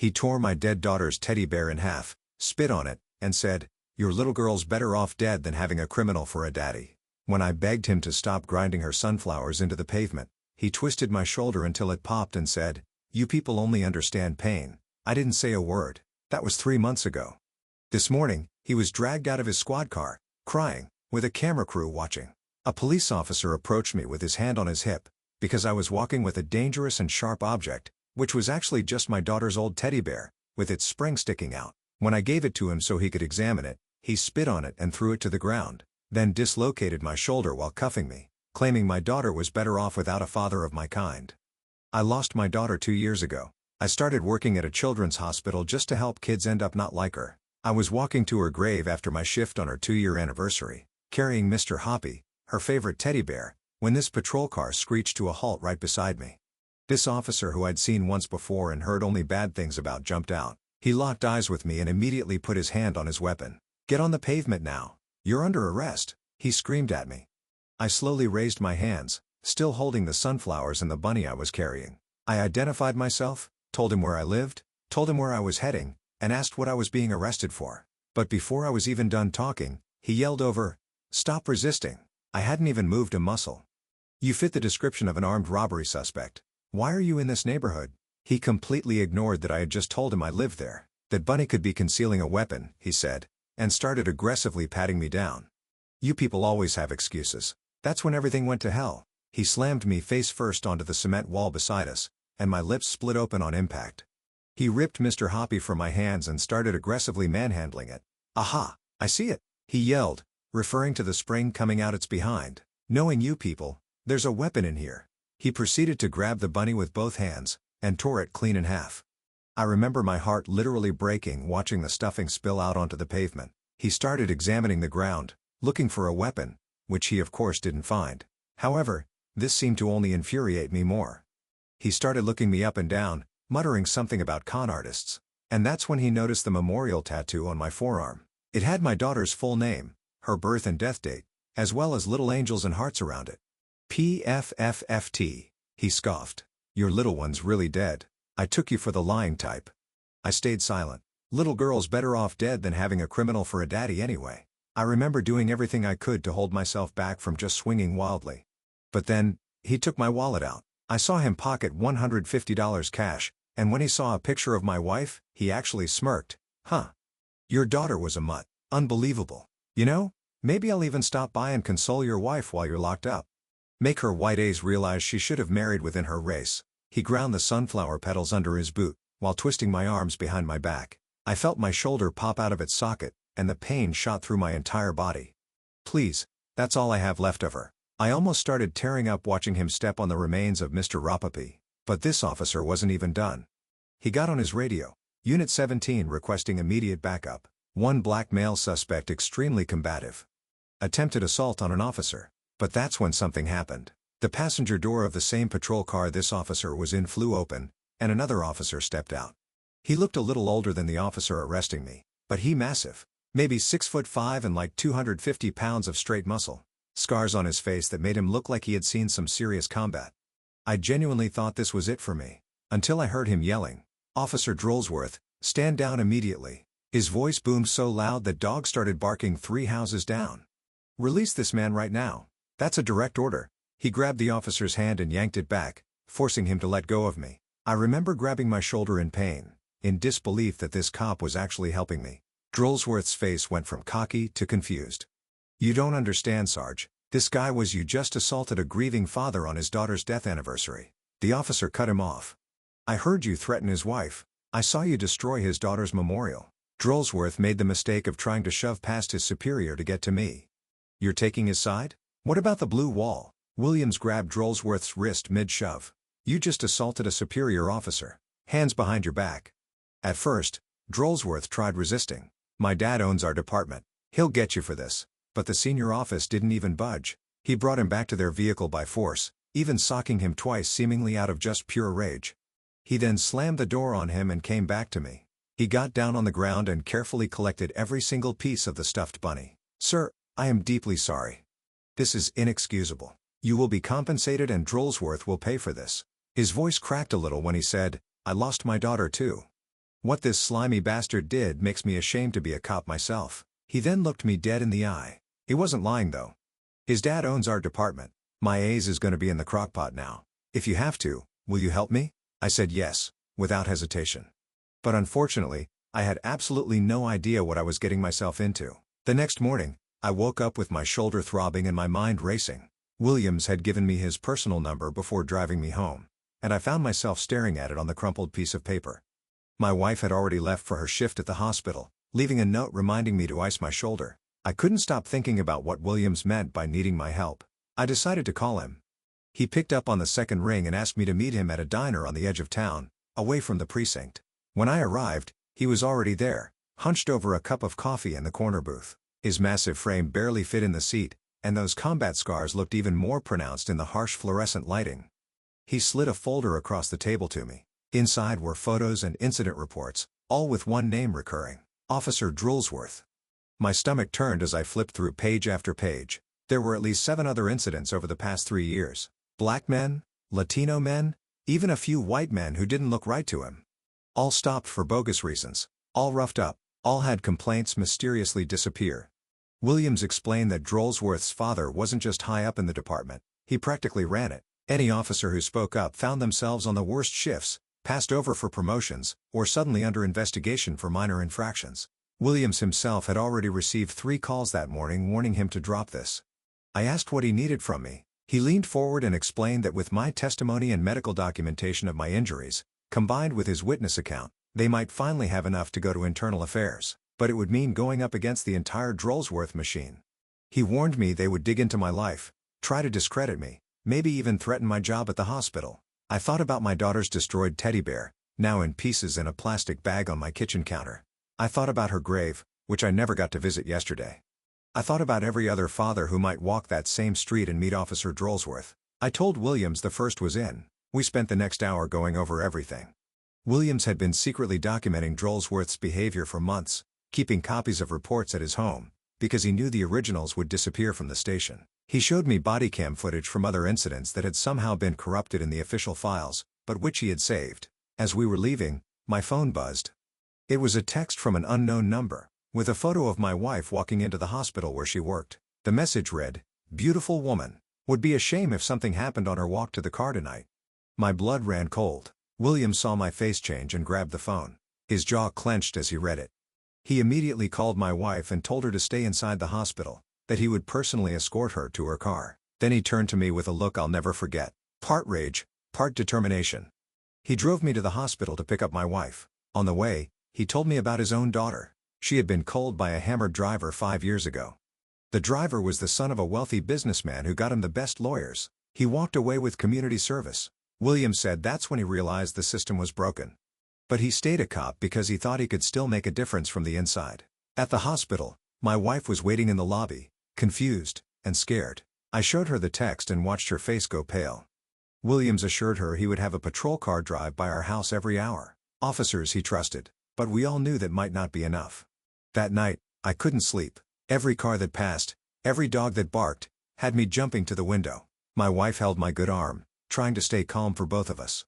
He tore my dead daughter's teddy bear in half, spit on it, and said, "Your little girl's better off dead than having a criminal for a daddy." When I begged him to stop grinding her sunflowers into the pavement, he twisted my shoulder until it popped and said, "You people only understand pain." I didn't say a word. That was 3 months ago. This morning, he was dragged out of his squad car, crying, with a camera crew watching. A police officer approached me with his hand on his hip, because I was walking with a dangerous and sharp object, which was actually just my daughter's old teddy bear, with its spring sticking out. When I gave it to him so he could examine it, he spit on it and threw it to the ground, then dislocated my shoulder while cuffing me, claiming my daughter was better off without a father of my kind. I lost my daughter 2 years ago. I started working at a children's hospital just to help kids end up not like her. I was walking to her grave after my shift on her 2-year anniversary, carrying Mr. Hoppy, her favorite teddy bear, when this patrol car screeched to a halt right beside me. This officer, who I'd seen once before and heard only bad things about, jumped out. He locked eyes with me and immediately put his hand on his weapon. "Get on the pavement now. You're under arrest," he screamed at me. I slowly raised my hands, still holding the sunflowers and the bunny I was carrying. I identified myself, told him where I lived, told him where I was heading, and asked what I was being arrested for. But before I was even done talking, he yelled over, "Stop resisting." I hadn't even moved a muscle. "You fit the description of an armed robbery suspect. Why are you in this neighborhood?" He completely ignored that I had just told him I lived there, that Bunny could be concealing a weapon, he said, and started aggressively patting me down. "You people always have excuses. That's when everything went to hell." He slammed me face first onto the cement wall beside us, and my lips split open on impact. He ripped Mr. Hoppy from my hands and started aggressively manhandling it. "Aha! I see it!" he yelled, referring to the spring coming out its behind. "Knowing you people, there's a weapon in here." He proceeded to grab the bunny with both hands, and tore it clean in half. I remember my heart literally breaking watching the stuffing spill out onto the pavement. He started examining the ground, looking for a weapon, which he of course didn't find. However, this seemed to only infuriate me more. He started looking me up and down, muttering something about con artists. And that's when he noticed the memorial tattoo on my forearm. It had my daughter's full name, her birth and death date, as well as little angels and hearts around it. "PFFFT, he scoffed. "Your little one's really dead. I took you for the lying type." I stayed silent. Little girl's better off dead than having a criminal for a daddy anyway. I remember doing everything I could to hold myself back from just swinging wildly. But then, he took my wallet out. I saw him pocket $150 cash, and when he saw a picture of my wife, he actually smirked. "Huh. Your daughter was a mutt. Unbelievable. You know, maybe I'll even stop by and console your wife while you're locked up. Make her white A's realize she should have married within her race." He ground the sunflower petals under his boot, while twisting my arms behind my back. I felt my shoulder pop out of its socket, and the pain shot through my entire body. "Please, that's all I have left of her." I almost started tearing up watching him step on the remains of Mr. Rapopy, but this officer wasn't even done. He got on his radio. "Unit 17 requesting immediate backup. One black male suspect extremely combative. Attempted assault on an officer." But that's when something happened. The passenger door of the same patrol car this officer was in flew open, and another officer stepped out. He looked a little older than the officer arresting me, but he massive. Maybe 6'5" and like 250 pounds of straight muscle. Scars on his face that made him look like he had seen some serious combat. I genuinely thought this was it for me, until I heard him yelling, "Officer Drollsworth, stand down immediately." His voice boomed so loud that dogs started barking 3 houses down. "Release this man right now. That's a direct order." He grabbed the officer's hand and yanked it back, forcing him to let go of me. I remember grabbing my shoulder in pain, in disbelief that this cop was actually helping me. Drollsworth's face went from cocky to confused. "You don't understand, Sarge. This guy was you just assaulted a grieving father on his daughter's death anniversary." The officer cut him off. "I heard you threaten his wife. I saw you destroy his daughter's memorial." Drollsworth made the mistake of trying to shove past his superior to get to me. "You're taking his side? What about the blue wall?" Williams grabbed Drollsworth's wrist mid-shove. "You just assaulted a superior officer. Hands behind your back." At first, Drollsworth tried resisting. "My dad owns our department. He'll get you for this." But the senior office didn't even budge. He brought him back to their vehicle by force, even socking him twice seemingly out of just pure rage. He then slammed the door on him and came back to me. He got down on the ground and carefully collected every single piece of the stuffed bunny. "Sir, I am deeply sorry. This is inexcusable. You will be compensated and Drollsworth will pay for this." His voice cracked a little when he said, "I lost my daughter too." What this slimy bastard did makes me ashamed to be a cop myself. He then looked me dead in the eye. He wasn't lying though. His dad owns our department. My A's is gonna be in the crockpot now. If you have to, will you help me? I said yes, without hesitation. But unfortunately, I had absolutely no idea what I was getting myself into. The next morning, I woke up with my shoulder throbbing and my mind racing. Williams had given me his personal number before driving me home, and I found myself staring at it on the crumpled piece of paper. My wife had already left for her shift at the hospital, leaving a note reminding me to ice my shoulder. I couldn't stop thinking about what Williams meant by needing my help. I decided to call him. He picked up on the second ring and asked me to meet him at a diner on the edge of town, away from the precinct. When I arrived, he was already there, hunched over a cup of coffee in the corner booth. His massive frame barely fit in the seat, and those combat scars looked even more pronounced in the harsh fluorescent lighting. He slid a folder across the table to me. Inside were photos and incident reports, all with one name recurring: Officer Drolsworth. My stomach turned as I flipped through page after page. There were at least 7 other incidents over the past 3 years. Black men, Latino men, even a few white men who didn't look right to him. All stopped for bogus reasons, all roughed up, all had complaints mysteriously disappear. Williams explained that Drolsworth's father wasn't just high up in the department, he practically ran it. Any officer who spoke up found themselves on the worst shifts, passed over for promotions, or suddenly under investigation for minor infractions. Williams himself had already received 3 calls that morning warning him to drop this. I asked what he needed from me. He leaned forward and explained that with my testimony and medical documentation of my injuries, combined with his witness account, they might finally have enough to go to internal affairs, but it would mean going up against the entire Drolsworth machine. He warned me they would dig into my life, try to discredit me, maybe even threaten my job at the hospital. I thought about my daughter's destroyed teddy bear, now in pieces in a plastic bag on my kitchen counter. I thought about her grave, which I never got to visit yesterday. I thought about every other father who might walk that same street and meet Officer Drolsworth. I told Williams the first was in. We spent the next hour going over everything. Williams had been secretly documenting Drolsworth's behavior for months, keeping copies of reports at his home, because he knew the originals would disappear from the station. He showed me body cam footage from other incidents that had somehow been corrupted in the official files, but which he had saved. As we were leaving, my phone buzzed. It was a text from an unknown number, with a photo of my wife walking into the hospital where she worked. The message read, "Beautiful woman. Would be a shame if something happened on her walk to the car tonight." My blood ran cold. Williams saw my face change and grabbed the phone. His jaw clenched as he read it. He immediately called my wife and told her to stay inside the hospital, that he would personally escort her to her car. Then he turned to me with a look I'll never forget. Part rage, part determination. He drove me to the hospital to pick up my wife. On the way, he told me about his own daughter. She had been culled by a hammered driver 5 years ago. The driver was the son of a wealthy businessman who got him the best lawyers. He walked away with community service. Williams said that's when he realized the system was broken. But he stayed a cop because he thought he could still make a difference from the inside. At the hospital, my wife was waiting in the lobby, confused and scared. I showed her the text and watched her face go pale. Williams assured her he would have a patrol car drive by our house every hour. Officers he trusted, but we all knew that might not be enough. That night, I couldn't sleep. Every car that passed, every dog that barked, had me jumping to the window. My wife held my good arm, trying to stay calm for both of us.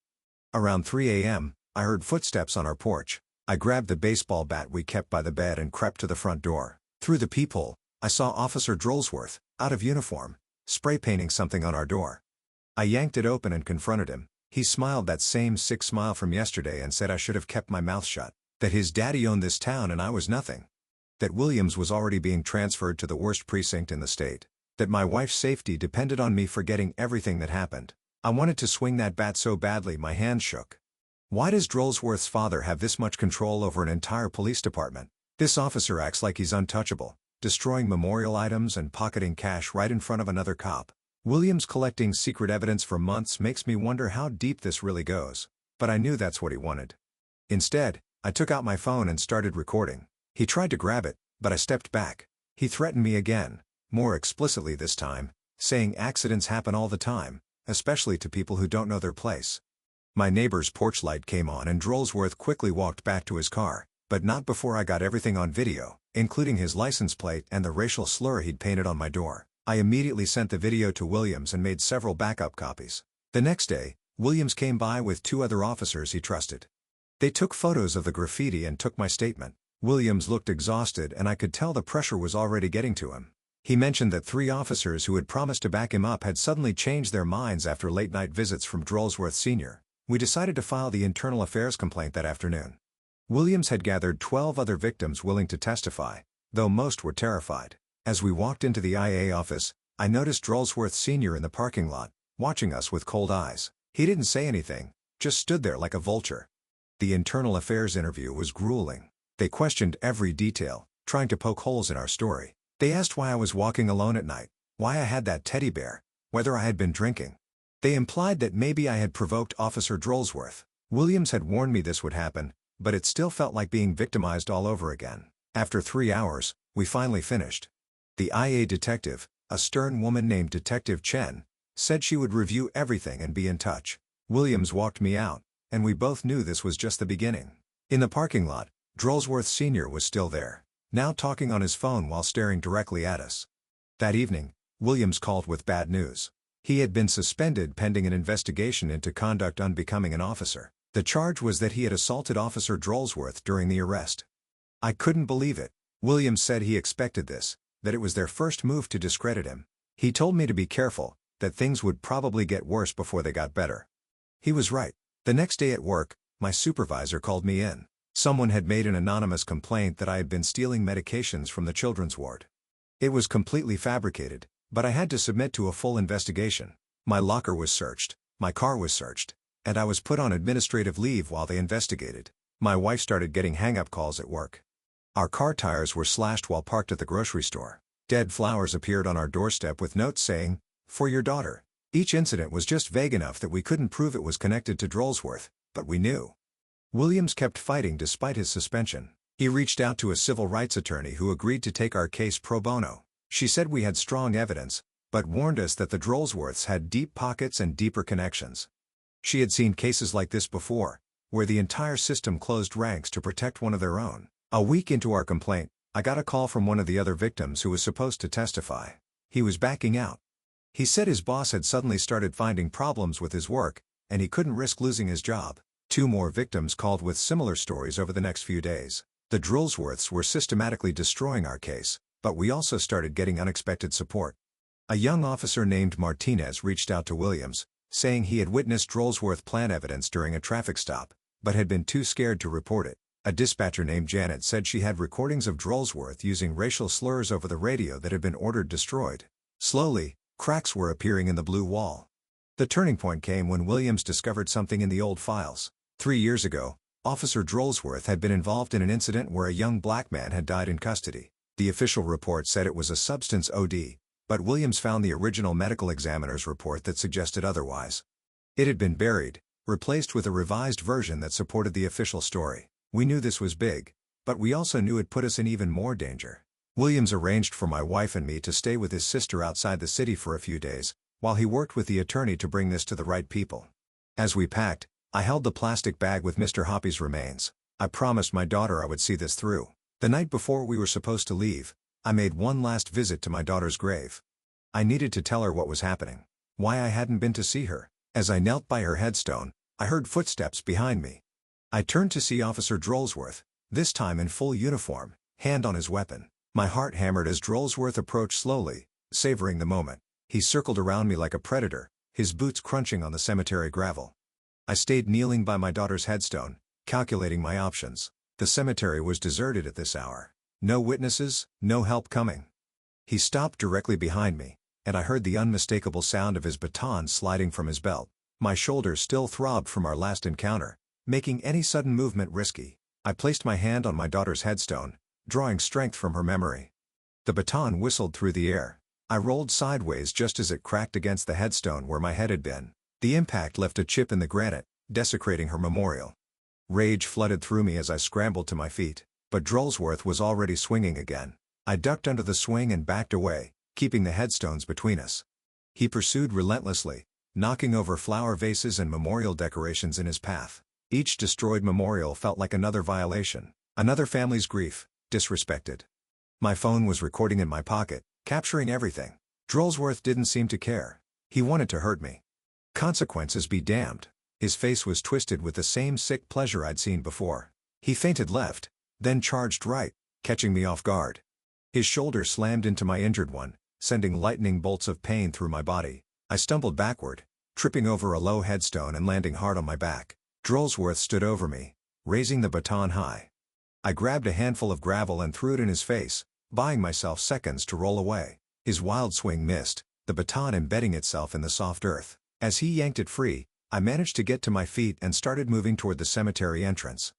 Around 3 a.m., I heard footsteps on our porch. I grabbed the baseball bat we kept by the bed and crept to the front door. Through the peephole, I saw Officer Drolsworth, out of uniform, spray painting something on our door. I yanked it open and confronted him. He smiled that same sick smile from yesterday and said I should have kept my mouth shut, that his daddy owned this town and I was nothing. That Williams was already being transferred to the worst precinct in the state. That my wife's safety depended on me forgetting everything that happened. I wanted to swing that bat so badly my hands shook. Why does Drolsworth's father have this much control over an entire police department? This officer acts like he's untouchable, destroying memorial items and pocketing cash right in front of another cop. Williams collecting secret evidence for months makes me wonder how deep this really goes. But I knew that's what he wanted. Instead, I took out my phone and started recording. He tried to grab it, but I stepped back. He threatened me again, more explicitly this time, saying accidents happen all the time, especially to people who don't know their place. My neighbor's porch light came on and Drolsworth quickly walked back to his car, but not before I got everything on video, including his license plate and the racial slur he'd painted on my door. I immediately sent the video to Williams and made several backup copies. The next day, Williams came by with 2 other officers he trusted. They took photos of the graffiti and took my statement. Williams looked exhausted and I could tell the pressure was already getting to him. He mentioned that 3 officers who had promised to back him up had suddenly changed their minds after late-night visits from Drolsworth Sr. We decided to file the internal affairs complaint that afternoon. Williams had gathered 12 other victims willing to testify, though most were terrified. As we walked into the IA office, I noticed Drolsworth Sr. in the parking lot, watching us with cold eyes. He didn't say anything, just stood there like a vulture. The internal affairs interview was grueling. They questioned every detail, trying to poke holes in our story. They asked why I was walking alone at night, why I had that teddy bear, whether I had been drinking. They implied that maybe I had provoked Officer Drolsworth. Williams had warned me this would happen, but it still felt like being victimized all over again. After 3 hours, we finally finished. The IA detective, a stern woman named Detective Chen, said she would review everything and be in touch. Williams walked me out, and we both knew this was just the beginning. In the parking lot, Drolsworth Sr. was still there, now talking on his phone while staring directly at us. That evening, Williams called with bad news. He had been suspended pending an investigation into conduct unbecoming an officer. The charge was that he had assaulted Officer Drolsworth during the arrest. I couldn't believe it. Williams said he expected this, that it was their first move to discredit him. He told me to be careful, that things would probably get worse before they got better. He was right. The next day at work, my supervisor called me in. Someone had made an anonymous complaint that I had been stealing medications from the children's ward. It was completely fabricated, but I had to submit to a full investigation. My locker was searched, my car was searched, and I was put on administrative leave while they investigated. My wife started getting hang-up calls at work. Our car tires were slashed while parked at the grocery store. Dead flowers appeared on our doorstep with notes saying, "For your daughter." Each incident was just vague enough that we couldn't prove it was connected to Drolsworth, but we knew. Williams kept fighting despite his suspension. He reached out to a civil rights attorney who agreed to take our case pro bono. She said we had strong evidence, but warned us that the Drolsworths had deep pockets and deeper connections. She had seen cases like this before, where the entire system closed ranks to protect one of their own. A week into our complaint, I got a call from one of the other victims who was supposed to testify. He was backing out. He said his boss had suddenly started finding problems with his work, and he couldn't risk losing his job. 2 more victims called with similar stories over the next few days. The Drolsworths were systematically destroying our case, but we also started getting unexpected support. A young officer named Martinez reached out to Williams, saying he had witnessed Drolsworth plant evidence during a traffic stop, but had been too scared to report it. A dispatcher named Janet said she had recordings of Drolsworth using racial slurs over the radio that had been ordered destroyed. Slowly, cracks were appearing in the blue wall. The turning point came when Williams discovered something in the old files. 3 years ago, Officer Drolsworth had been involved in an incident where a young black man had died in custody. The official report said it was a substance OD, but Williams found the original medical examiner's report that suggested otherwise. It had been buried, replaced with a revised version that supported the official story. We knew this was big, but we also knew it put us in even more danger. Williams arranged for my wife and me to stay with his sister outside the city for a few days, while he worked with the attorney to bring this to the right people. As we packed, I held the plastic bag with Mr. Hoppy's remains. I promised my daughter I would see this through. The night before we were supposed to leave, I made one last visit to my daughter's grave. I needed to tell her what was happening, why I hadn't been to see her. As I knelt by her headstone, I heard footsteps behind me. I turned to see Officer Drolsworth, this time in full uniform, hand on his weapon. My heart hammered as Drolsworth approached slowly, savoring the moment. He circled around me like a predator, his boots crunching on the cemetery gravel. I stayed kneeling by my daughter's headstone, calculating my options. The cemetery was deserted at this hour. No witnesses, no help coming. He stopped directly behind me, and I heard the unmistakable sound of his baton sliding from his belt. My shoulders still throbbed from our last encounter, making any sudden movement risky. I placed my hand on my daughter's headstone, drawing strength from her memory. The baton whistled through the air. I rolled sideways just as it cracked against the headstone where my head had been. The impact left a chip in the granite, desecrating her memorial. Rage flooded through me as I scrambled to my feet, but Drolsworth was already swinging again. I ducked under the swing and backed away, keeping the headstones between us. He pursued relentlessly, knocking over flower vases and memorial decorations in his path. Each destroyed memorial felt like another violation, another family's grief, disrespected. My phone was recording in my pocket, capturing everything. Drolsworth didn't seem to care. He wanted to hurt me. Consequences be damned. His face was twisted with the same sick pleasure I'd seen before. He feinted left, then charged right, catching me off guard. His shoulder slammed into my injured one, sending lightning bolts of pain through my body. I stumbled backward, tripping over a low headstone and landing hard on my back. Drolsworth stood over me, raising the baton high. I grabbed a handful of gravel and threw it in his face, buying myself seconds to roll away. His wild swing missed, the baton embedding itself in the soft earth. As he yanked it free, I managed to get to my feet and started moving toward the cemetery entrance.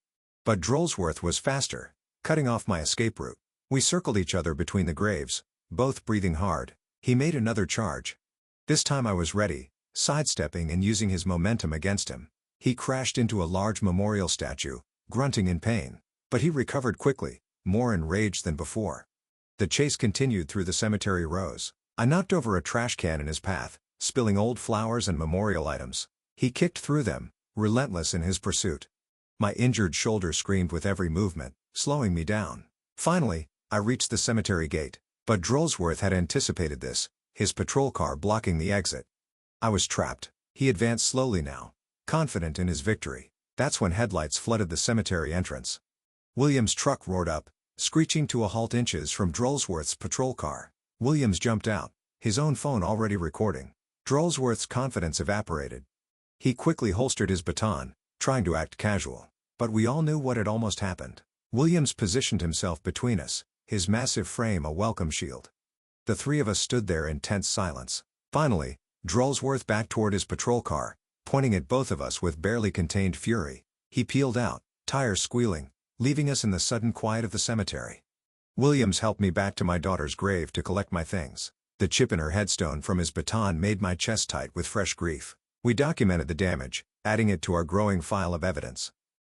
But Drolsworth was faster, cutting off my escape route. We circled each other between the graves, both breathing hard. He made another charge. This time I was ready, sidestepping and using his momentum against him. He crashed into a large memorial statue, grunting in pain. But he recovered quickly, more enraged than before. The chase continued through the cemetery rows. I knocked over a trash can in his path, spilling old flowers and memorial items. He kicked through them, relentless in his pursuit. My injured shoulder screamed with every movement, slowing me down. Finally, I reached the cemetery gate. But Drolsworth had anticipated this, his patrol car blocking the exit. I was trapped. He advanced slowly now, confident in his victory. That's when headlights flooded the cemetery entrance. Williams' truck roared up, screeching to a halt inches from Drolsworth's patrol car. Williams jumped out, his own phone already recording. Drolsworth's confidence evaporated. He quickly holstered his baton, trying to act casual. But we all knew what had almost happened. Williams positioned himself between us, his massive frame a welcome shield. The three of us stood there in tense silence. Finally, Drolsworth backed toward his patrol car, pointing at both of us with barely contained fury. He peeled out, tires squealing, leaving us in the sudden quiet of the cemetery. Williams helped me back to my daughter's grave to collect my things. The chip in her headstone from his baton made my chest tight with fresh grief. We documented the damage, adding it to our growing file of evidence.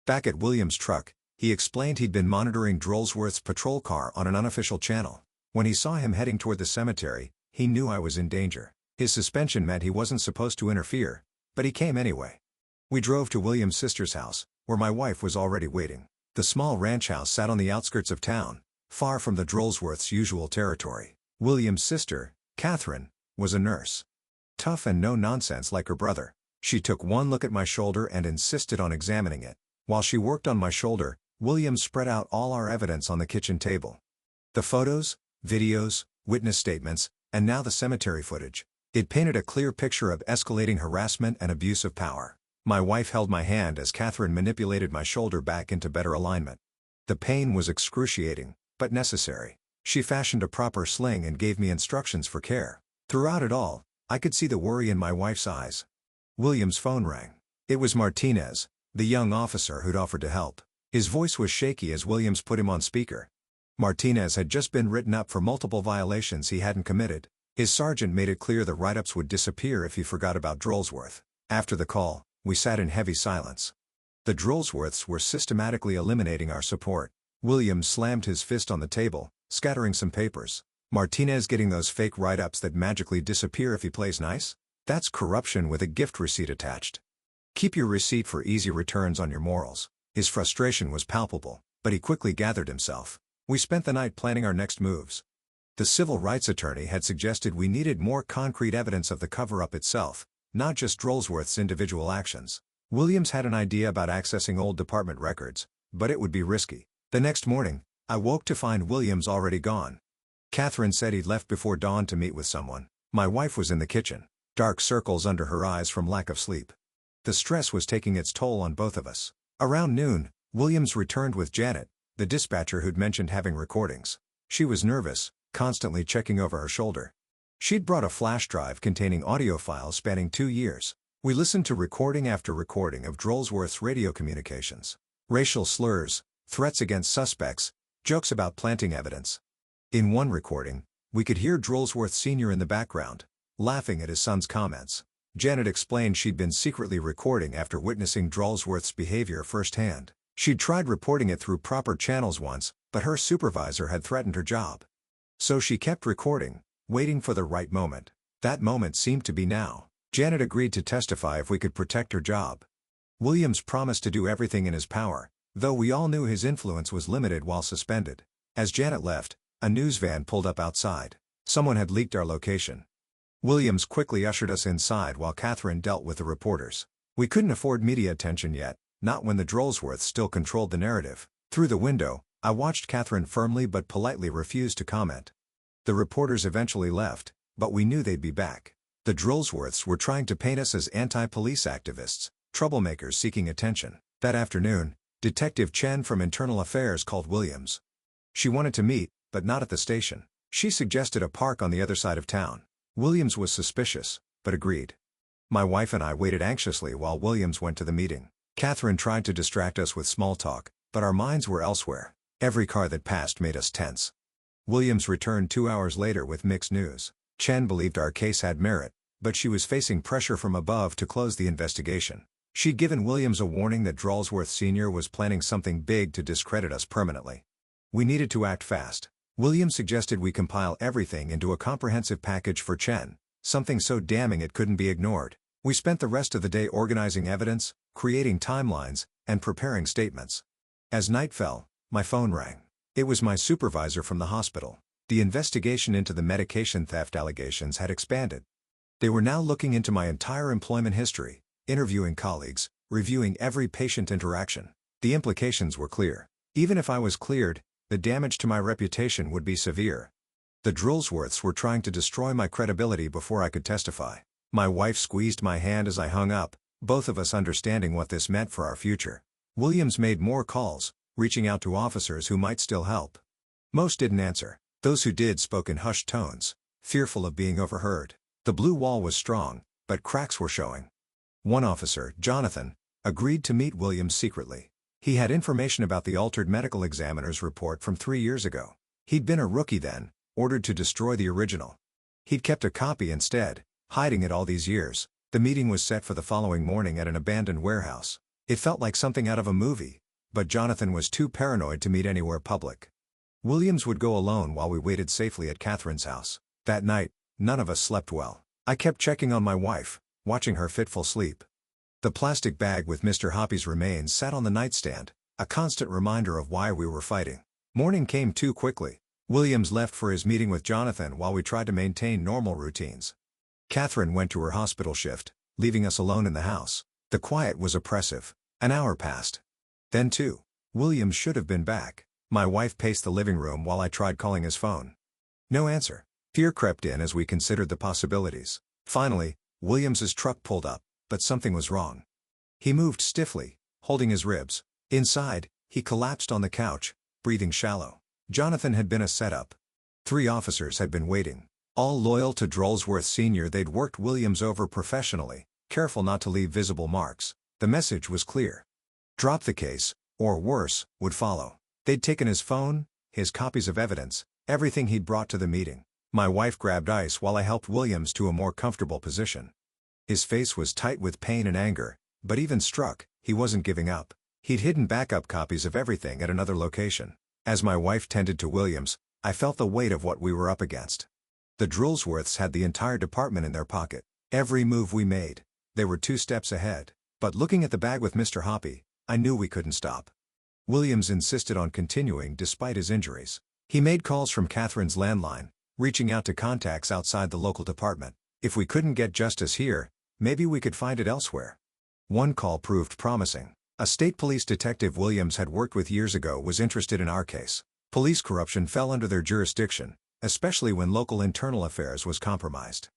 Back at Williams' truck, he explained he'd been monitoring Drolsworth's patrol car on an unofficial channel. When he saw him heading toward the cemetery, he knew I was in danger. His suspension meant he wasn't supposed to interfere, but he came anyway. We drove to Williams' sister's house, where my wife was already waiting. The small ranch house sat on the outskirts of town, far from the Drolsworth's usual territory. Williams' sister, Catherine, was a nurse. Tough and no-nonsense like her brother. She took one look at my shoulder and insisted on examining it. While she worked on my shoulder, Williams spread out all our evidence on the kitchen table. The photos, videos, witness statements, and now the cemetery footage. It painted a clear picture of escalating harassment and abuse of power. My wife held my hand as Catherine manipulated my shoulder back into better alignment. The pain was excruciating, but necessary. She fashioned a proper sling and gave me instructions for care. Throughout it all, I could see the worry in my wife's eyes. Williams' phone rang. It was Martinez, the young officer who'd offered to help. His voice was shaky as Williams put him on speaker. Martinez had just been written up for multiple violations he hadn't committed. His sergeant made it clear the write-ups would disappear if he forgot about Drolsworth. After the call, we sat in heavy silence. The Drolsworths were systematically eliminating our support. Williams slammed his fist on the table, scattering some papers. Martinez getting those fake write-ups that magically disappear if he plays nice? That's corruption with a gift receipt attached. Keep your receipt for easy returns on your morals. His frustration was palpable, but he quickly gathered himself. We spent the night planning our next moves. The civil rights attorney had suggested we needed more concrete evidence of the cover-up itself, not just Drolsworth's individual actions. Williams had an idea about accessing old department records, but it would be risky. The next morning, I woke to find Williams already gone. Catherine said he'd left before dawn to meet with someone. My wife was in the kitchen, dark circles under her eyes from lack of sleep. The stress was taking its toll on both of us. Around noon, Williams returned with Janet, the dispatcher who'd mentioned having recordings. She was nervous, constantly checking over her shoulder. She'd brought a flash drive containing audio files spanning 2 years. We listened to recording after recording of Drolsworth's radio communications. Racial slurs, threats against suspects, jokes about planting evidence. In one recording, we could hear Drolsworth Sr. in the background, laughing at his son's comments. Janet explained she'd been secretly recording after witnessing Drolsworth's behavior firsthand. She'd tried reporting it through proper channels once, but her supervisor had threatened her job. So she kept recording, waiting for the right moment. That moment seemed to be now. Janet agreed to testify if we could protect her job. Williams promised to do everything in his power, though we all knew his influence was limited while suspended. As Janet left, a news van pulled up outside. Someone had leaked our location. Williams quickly ushered us inside while Catherine dealt with the reporters. We couldn't afford media attention yet, not when the Drollsworths still controlled the narrative. Through the window, I watched Catherine firmly but politely refuse to comment. The reporters eventually left, but we knew they'd be back. The Drollsworths were trying to paint us as anti-police activists, troublemakers seeking attention. That afternoon, Detective Chen from Internal Affairs called Williams. She wanted to meet, but not at the station. She suggested a park on the other side of town. Williams was suspicious, but agreed. My wife and I waited anxiously while Williams went to the meeting. Catherine tried to distract us with small talk, but our minds were elsewhere. Every car that passed made us tense. Williams returned 2 hours later with mixed news. Chen believed our case had merit, but she was facing pressure from above to close the investigation. She'd given Williams a warning that Drollsworth Sr. was planning something big to discredit us permanently. We needed to act fast. Williams suggested we compile everything into a comprehensive package for Chen, something so damning it couldn't be ignored. We spent the rest of the day organizing evidence, creating timelines, and preparing statements. As night fell, my phone rang. It was my supervisor from the hospital. The investigation into the medication theft allegations had expanded. They were now looking into my entire employment history, interviewing colleagues, reviewing every patient interaction. The implications were clear. Even if I was cleared, the damage to my reputation would be severe. The Drollsworths were trying to destroy my credibility before I could testify. My wife squeezed my hand as I hung up, both of us understanding what this meant for our future. Williams made more calls, reaching out to officers who might still help. Most didn't answer. Those who did spoke in hushed tones, fearful of being overheard. The blue wall was strong, but cracks were showing. One officer, Jonathan, agreed to meet Williams secretly. He had information about the altered medical examiner's report from 3 years ago. He'd been a rookie then, ordered to destroy the original. He'd kept a copy instead, hiding it all these years. The meeting was set for the following morning at an abandoned warehouse. It felt like something out of a movie, but Jonathan was too paranoid to meet anywhere public. Williams would go alone while we waited safely at Catherine's house. That night, none of us slept well. I kept checking on my wife, watching her fitful sleep. The plastic bag with Mr. Hoppy's remains sat on the nightstand, a constant reminder of why we were fighting. Morning came too quickly. Williams left for his meeting with Jonathan while we tried to maintain normal routines. Catherine went to her hospital shift, leaving us alone in the house. The quiet was oppressive. An hour passed. Then 2. Williams should have been back. My wife paced the living room while I tried calling his phone. No answer. Fear crept in as we considered the possibilities. Finally, Williams's truck pulled up, but something was wrong. He moved stiffly, holding his ribs. Inside, he collapsed on the couch, breathing shallow. Jonathan had been a setup. 3 officers had been waiting. All loyal to Drollsworth Sr. They'd worked Williams over professionally, careful not to leave visible marks. The message was clear. Drop the case, or worse, would follow. They'd taken his phone, his copies of evidence, everything he'd brought to the meeting. My wife grabbed ice while I helped Williams to a more comfortable position. His face was tight with pain and anger, but even struck, he wasn't giving up. He'd hidden backup copies of everything at another location. As my wife tended to Williams, I felt the weight of what we were up against. The Drollsworths had the entire department in their pocket. Every move we made, they were 2 steps ahead. But looking at the bag with Mr. Hoppy, I knew we couldn't stop. Williams insisted on continuing despite his injuries. He made calls from Catherine's landline, reaching out to contacts outside the local department. If we couldn't get justice here, maybe we could find it elsewhere. One call proved promising. A state police detective Williams had worked with years ago was interested in our case. Police corruption fell under their jurisdiction, especially when local internal affairs was compromised.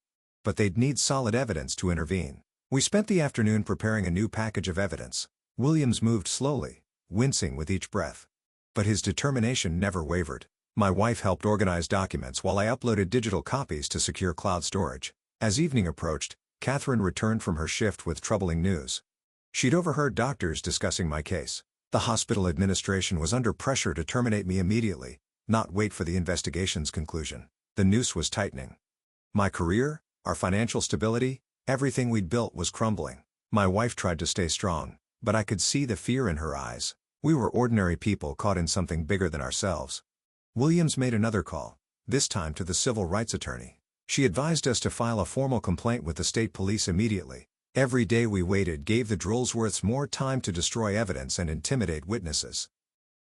But they'd need solid evidence to intervene. We spent the afternoon preparing a new package of evidence. Williams moved slowly, wincing with each breath. But his determination never wavered. My wife helped organize documents while I uploaded digital copies to secure cloud storage. As evening approached, Catherine returned from her shift with troubling news. She'd overheard doctors discussing my case. The hospital administration was under pressure to terminate me immediately, not wait for the investigation's conclusion. The noose was tightening. My career, our financial stability, everything we'd built was crumbling. My wife tried to stay strong, but I could see the fear in her eyes. We were ordinary people caught in something bigger than ourselves. Williams made another call, this time to the civil rights attorney. She advised us to file a formal complaint with the state police immediately. Every day we waited gave the Drollsworths more time to destroy evidence and intimidate witnesses.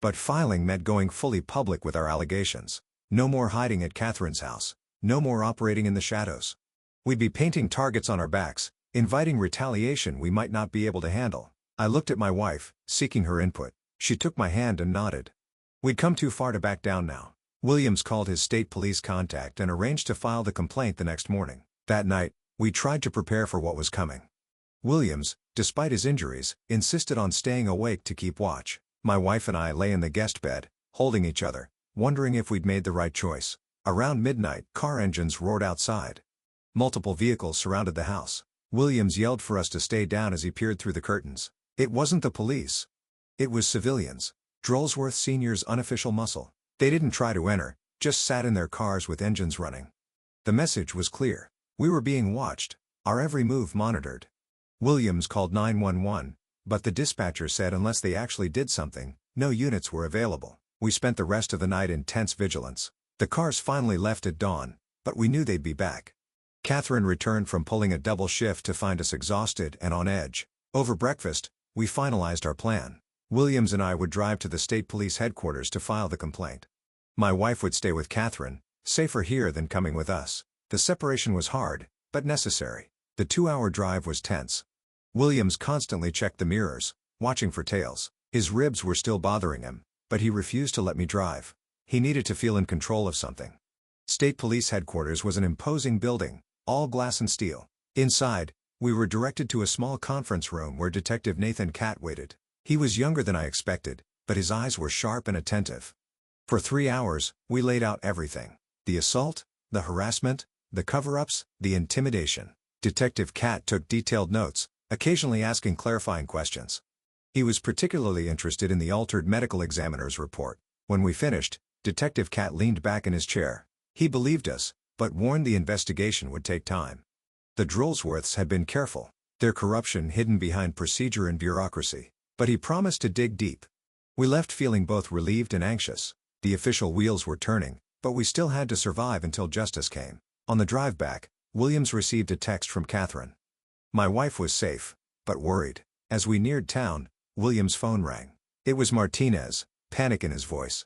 But filing meant going fully public with our allegations. No more hiding at Catherine's house. No more operating in the shadows. We'd be painting targets on our backs, inviting retaliation we might not be able to handle. I looked at my wife, seeking her input. She took my hand and nodded. We'd come too far to back down now. Williams called his state police contact and arranged to file the complaint the next morning. That night, we tried to prepare for what was coming. Williams, despite his injuries, insisted on staying awake to keep watch. My wife and I lay in the guest bed, holding each other, wondering if we'd made the right choice. Around midnight, car engines roared outside. Multiple vehicles surrounded the house. Williams yelled for us to stay down as he peered through the curtains. It wasn't the police. It was civilians. Drolsworth Sr.'s unofficial muscle. They didn't try to enter, just sat in their cars with engines running. The message was clear. We were being watched, our every move monitored. Williams called 911, but the dispatcher said unless they actually did something, no units were available. We spent the rest of the night in tense vigilance. The cars finally left at dawn, but we knew they'd be back. Catherine returned from pulling a double shift to find us exhausted and on edge. Over breakfast, we finalized our plan. Williams and I would drive to the state police headquarters to file the complaint. My wife would stay with Catherine, safer here than coming with us. The separation was hard, but necessary. The 2-hour drive was tense. Williams constantly checked the mirrors, watching for tails. His ribs were still bothering him, but he refused to let me drive. He needed to feel in control of something. State Police Headquarters was an imposing building, all glass and steel. Inside, we were directed to a small conference room where Detective Nathan Catt waited. He was younger than I expected, but his eyes were sharp and attentive. For 3 hours, we laid out everything. The assault, the harassment, the cover-ups, the intimidation. Detective Catt took detailed notes, occasionally asking clarifying questions. He was particularly interested in the altered medical examiner's report. When we finished, Detective Catt leaned back in his chair. He believed us, but warned the investigation would take time. The Drolsworths had been careful, their corruption hidden behind procedure and bureaucracy. But he promised to dig deep. We left feeling both relieved and anxious. The official wheels were turning, but we still had to survive until justice came. On the drive back, Williams received a text from Catherine. My wife was safe, but worried. As we neared town, Williams' phone rang. It was Martinez, panic in his voice.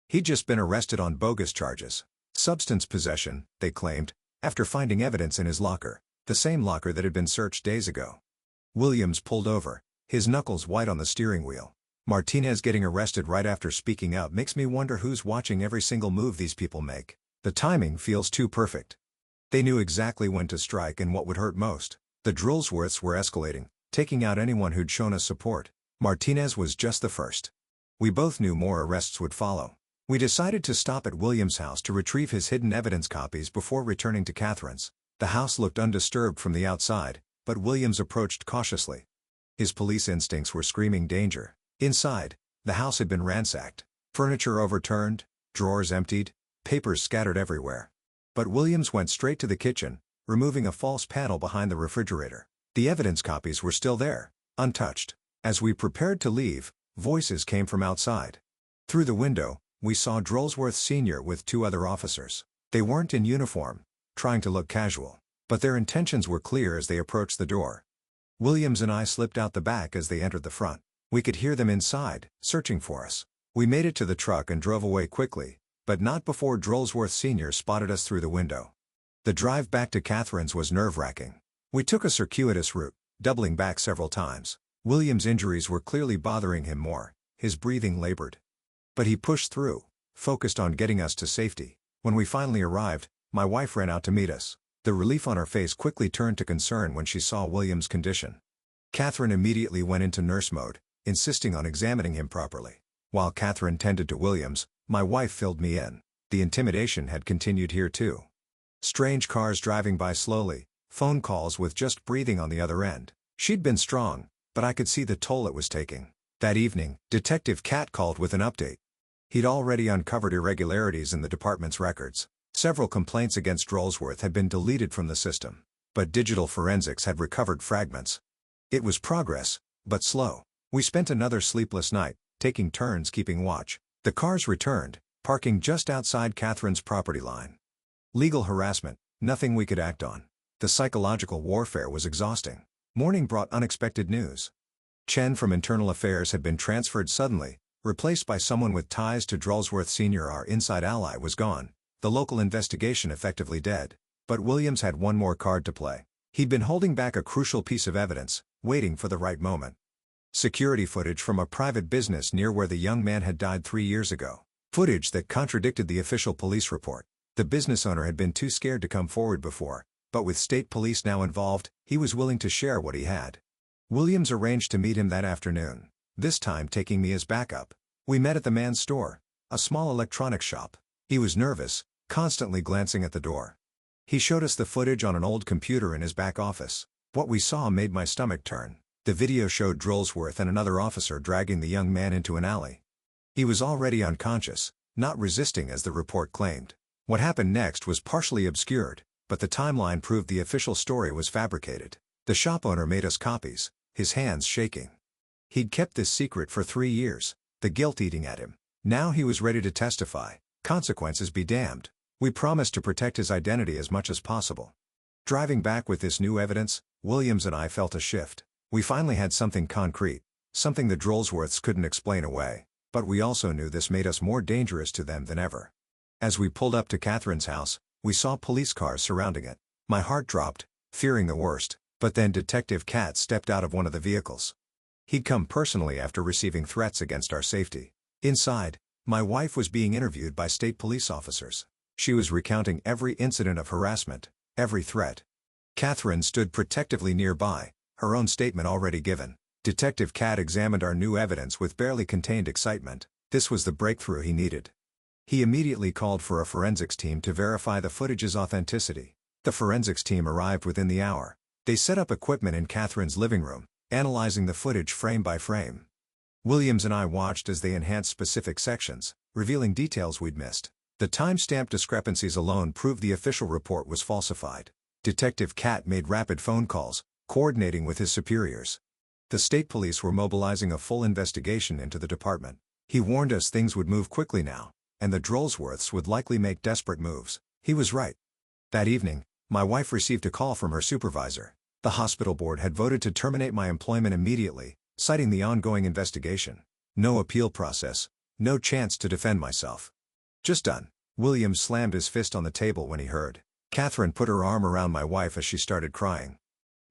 He'd just been arrested on bogus charges. Substance possession, they claimed, after finding evidence in his locker, the same locker that had been searched days ago. Williams pulled over, his knuckles white on the steering wheel. Martinez getting arrested right after speaking out makes me wonder who's watching every single move these people make. The timing feels too perfect. They knew exactly when to strike and what would hurt most. The Drolsworths were escalating, taking out anyone who'd shown us support. Martinez was just the first. We both knew more arrests would follow. We decided to stop at Williams' house to retrieve his hidden evidence copies before returning to Catherine's. The house looked undisturbed from the outside, but Williams approached cautiously. His police instincts were screaming danger. Inside, the house had been ransacked. Furniture overturned, drawers emptied, papers scattered everywhere. But Williams went straight to the kitchen, removing a false panel behind the refrigerator. The evidence copies were still there, untouched. As we prepared to leave, voices came from outside. Through the window, we saw Drolsworth Sr. with 2 other officers. They weren't in uniform, trying to look casual, but their intentions were clear as they approached the door. Williams and I slipped out the back as they entered the front. We could hear them inside, searching for us. We made it to the truck and drove away quickly, but not before Drolsworth Sr. spotted us through the window. The drive back to Catherine's was nerve-wracking. We took a circuitous route, doubling back several times. Williams' injuries were clearly bothering him more, his breathing labored. But he pushed through, focused on getting us to safety. When we finally arrived, my wife ran out to meet us. The relief on her face quickly turned to concern when she saw Williams' condition. Catherine immediately went into nurse mode, insisting on examining him properly. While Catherine tended to Williams, my wife filled me in. The intimidation had continued here too. Strange cars driving by slowly, phone calls with just breathing on the other end. She'd been strong, but I could see the toll it was taking. That evening, Detective Catt called with an update. He'd already uncovered irregularities in the department's records. Several complaints against Drolsworth had been deleted from the system, but digital forensics had recovered fragments. It was progress, but slow. We spent another sleepless night, taking turns keeping watch. The cars returned, parking just outside Catherine's property line. Legal harassment, nothing we could act on. The psychological warfare was exhausting. Morning brought unexpected news. Chen from Internal Affairs had been transferred suddenly, replaced by someone with ties to Drolsworth Sr. Our inside ally was gone, the local investigation effectively dead. But Williams had one more card to play. He'd been holding back a crucial piece of evidence, waiting for the right moment. Security footage from a private business near where the young man had died 3 years ago. Footage that contradicted the official police report. The business owner had been too scared to come forward before, but with state police now involved, he was willing to share what he had. Williams arranged to meet him that afternoon, this time taking me as backup. We met at the man's store, a small electronics shop. He was nervous, constantly glancing at the door. He showed us the footage on an old computer in his back office. What we saw made my stomach turn. The video showed Drolsworth and another officer dragging the young man into an alley. He was already unconscious, not resisting as the report claimed. What happened next was partially obscured, but the timeline proved the official story was fabricated. The shop owner made us copies, his hands shaking. He'd kept this secret for 3 years, the guilt eating at him. Now he was ready to testify, consequences be damned. We promised to protect his identity as much as possible. Driving back with this new evidence, Williams and I felt a shift. We finally had something concrete, something the Drolsworths couldn't explain away, but we also knew this made us more dangerous to them than ever. As we pulled up to Catherine's house, we saw police cars surrounding it. My heart dropped, fearing the worst, but then Detective Cat stepped out of one of the vehicles. He'd come personally after receiving threats against our safety. Inside, my wife was being interviewed by state police officers. She was recounting every incident of harassment, every threat. Catherine stood protectively nearby, her own statement already given. Detective Cat examined our new evidence with barely contained excitement. This was the breakthrough he needed. He immediately called for a forensics team to verify the footage's authenticity. The forensics team arrived within the hour. They set up equipment in Catherine's living room, analyzing the footage frame by frame. Williams and I watched as they enhanced specific sections, revealing details we'd missed. The timestamp discrepancies alone proved the official report was falsified. Detective Cat made rapid phone calls, coordinating with his superiors. The state police were mobilizing a full investigation into the department. He warned us things would move quickly now, and the Drolsworths would likely make desperate moves. He was right. That evening, my wife received a call from her supervisor. The hospital board had voted to terminate my employment immediately, citing the ongoing investigation. No appeal process, no chance to defend myself. Just done. Williams slammed his fist on the table when he heard. Catherine put her arm around my wife as she started crying.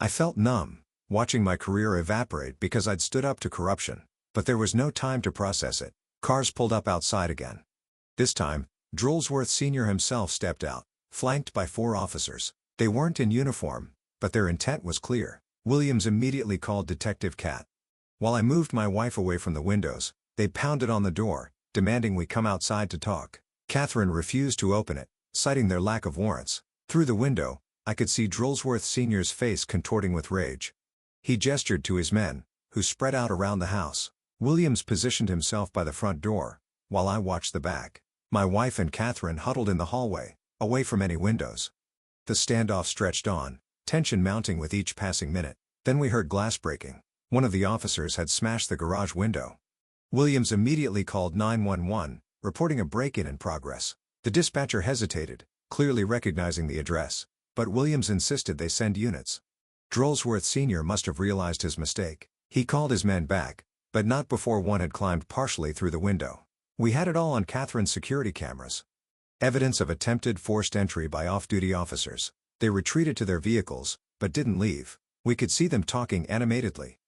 I felt numb, watching my career evaporate because I'd stood up to corruption. But there was no time to process it. Cars pulled up outside again. This time, Drolsworth Sr. himself stepped out, flanked by 4 officers. They weren't in uniform, but their intent was clear. Williams immediately called Detective Cat. While I moved my wife away from the windows, they pounded on the door, demanding we come outside to talk. Catherine refused to open it, citing their lack of warrants. Through the window, I could see Drolsworth Sr.'s face contorting with rage. He gestured to his men, who spread out around the house. Williams positioned himself by the front door, while I watched the back. My wife and Catherine huddled in the hallway, away from any windows. The standoff stretched on, tension mounting with each passing minute. Then we heard glass breaking. One of the officers had smashed the garage window. Williams immediately called 911, reporting a break-in in progress. The dispatcher hesitated, clearly recognizing the address, but Williams insisted they send units. Drolsworth Sr. must have realized his mistake. He called his men back, but not before one had climbed partially through the window. We had it all on Catherine's security cameras. Evidence of attempted forced entry by off-duty officers. They retreated to their vehicles, but didn't leave. We could see them talking animatedly.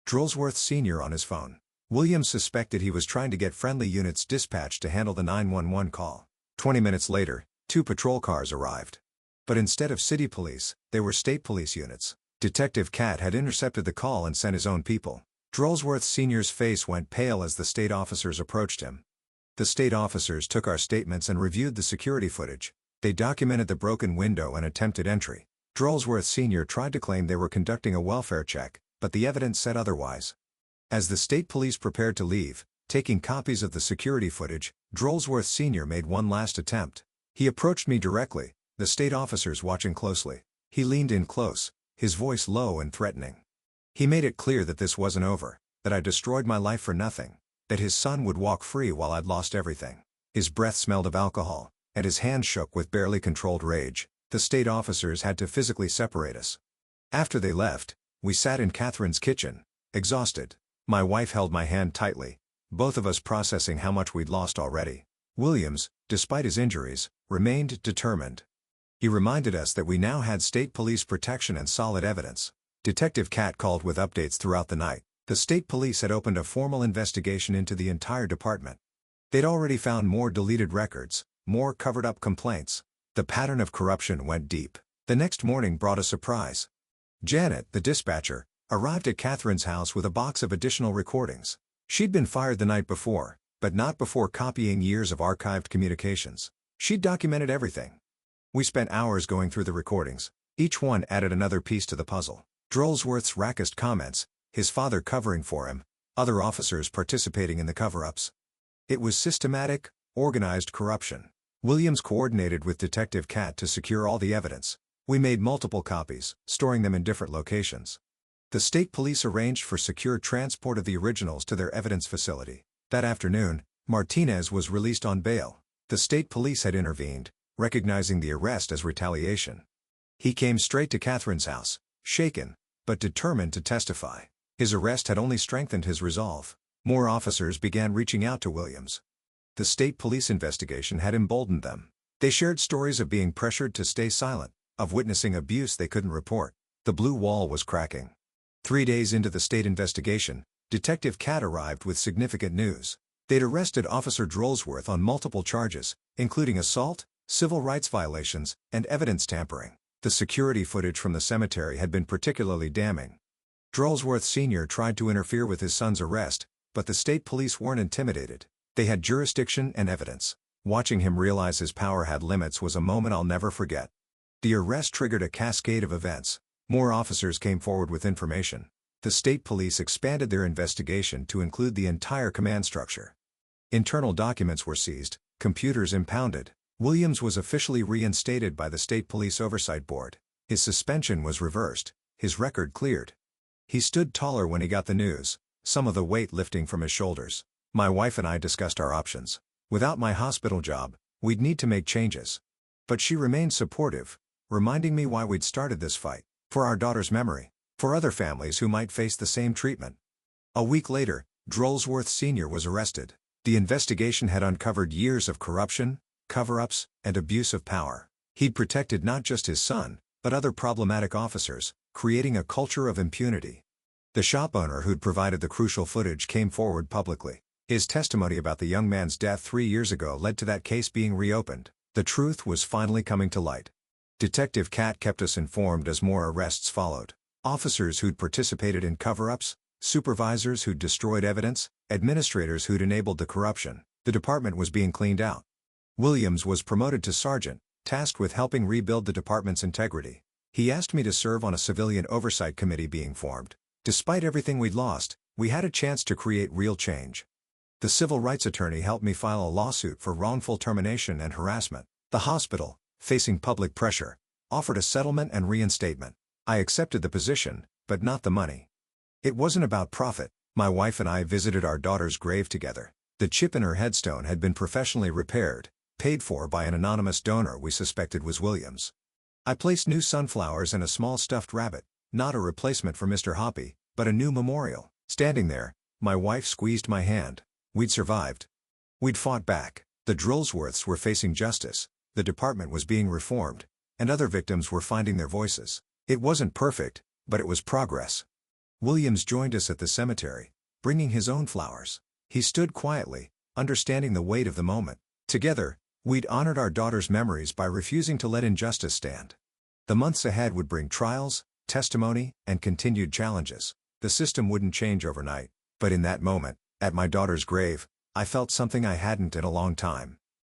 Drolsworth Sr. on his phone. Williams suspected he was trying to get friendly units dispatched to handle the 911 call. 20 minutes later, 2 patrol cars arrived. But instead of city police, they were state police units. Detective Cat had intercepted the call and sent his own people. Drolsworth Sr.'s face went pale as the state officers approached him. The state officers took our statements and reviewed the security footage. They documented the broken window and attempted entry. Drolsworth Sr. tried to claim they were conducting a welfare check, but the evidence said otherwise. As the state police prepared to leave, taking copies of the security footage, Drolsworth Sr. made one last attempt. He approached me directly, the state officers watching closely. He leaned in close, his voice low and threatening. He made it clear that this wasn't over, that I destroyed my life for nothing, that his son would walk free while I'd lost everything. His breath smelled of alcohol, and his hands shook with barely controlled rage. The state officers had to physically separate us. After they left, we sat in Catherine's kitchen, exhausted. My wife held my hand tightly, both of us processing how much we'd lost already. Williams, despite his injuries, remained determined. He reminded us that we now had state police protection and solid evidence. Detective Cat called with updates throughout the night. The state police had opened a formal investigation into the entire department. They'd already found more deleted records, more covered-up complaints. The pattern of corruption went deep. The next morning brought a surprise. Janet, the dispatcher, arrived at Catherine's house with a box of additional recordings. She'd been fired the night before, but not before copying years of archived communications. She'd documented everything. We spent hours going through the recordings. Each one added another piece to the puzzle. Drolsworth's raucous comments, his father covering for him, other officers participating in the cover-ups. It was systematic, organized corruption. Williams coordinated with Detective Cat to secure all the evidence. We made multiple copies, storing them in different locations. The state police arranged for secure transport of the originals to their evidence facility. That afternoon, Martinez was released on bail. The state police had intervened, recognizing the arrest as retaliation. He came straight to Catherine's house, shaken, but determined to testify. His arrest had only strengthened his resolve. More officers began reaching out to Williams. The state police investigation had emboldened them. They shared stories of being pressured to stay silent, of witnessing abuse they couldn't report. The blue wall was cracking. 3 days into the state investigation, Detective Cat arrived with significant news. They'd arrested Officer Drolsworth on multiple charges, including assault, civil rights violations, and evidence tampering. The security footage from the cemetery had been particularly damning. Drolsworth Sr. tried to interfere with his son's arrest, but the state police weren't intimidated. They had jurisdiction and evidence. Watching him realize his power had limits was a moment I'll never forget. The arrest triggered a cascade of events. More officers came forward with information. The state police expanded their investigation to include the entire command structure. Internal documents were seized, computers impounded. Williams was officially reinstated by the State Police Oversight Board. His suspension was reversed, his record cleared. He stood taller when he got the news, some of the weight lifting from his shoulders. My wife and I discussed our options. Without my hospital job, we'd need to make changes. But she remained supportive, reminding me why we'd started this fight. For our daughter's memory. For other families who might face the same treatment. A week later, Drolsworth Sr. was arrested. The investigation had uncovered years of corruption, cover-ups, and abuse of power. He'd protected not just his son, but other problematic officers, creating a culture of impunity. The shop owner who'd provided the crucial footage came forward publicly. His testimony about the young man's death 3 years ago led to that case being reopened. The truth was finally coming to light. Detective Cat kept us informed as more arrests followed. Officers who'd participated in cover-ups, supervisors who'd destroyed evidence, administrators who'd enabled the corruption. The department was being cleaned out. Williams was promoted to sergeant, tasked with helping rebuild the department's integrity. He asked me to serve on a civilian oversight committee being formed. Despite everything we'd lost, we had a chance to create real change. The civil rights attorney helped me file a lawsuit for wrongful termination and harassment. The hospital, facing public pressure, offered a settlement and reinstatement. I accepted the position, but not the money. It wasn't about profit. My wife and I visited our daughter's grave together. The chip in her headstone had been professionally repaired, paid for by an anonymous donor we suspected was Williams. I placed new sunflowers and a small stuffed rabbit, not a replacement for Mr. Hoppy, but a new memorial. Standing there, my wife squeezed my hand. We'd survived. We'd fought back. The Drolsworths were facing justice, the department was being reformed, and other victims were finding their voices. It wasn't perfect, but it was progress. Williams joined us at the cemetery, bringing his own flowers. He stood quietly, understanding the weight of the moment. Together, we'd honored our daughter's memories by refusing to let injustice stand. The months ahead would bring trials, testimony, and continued challenges. The system wouldn't change overnight, but in that moment, at my daughter's grave, I felt something I hadn't in a long time.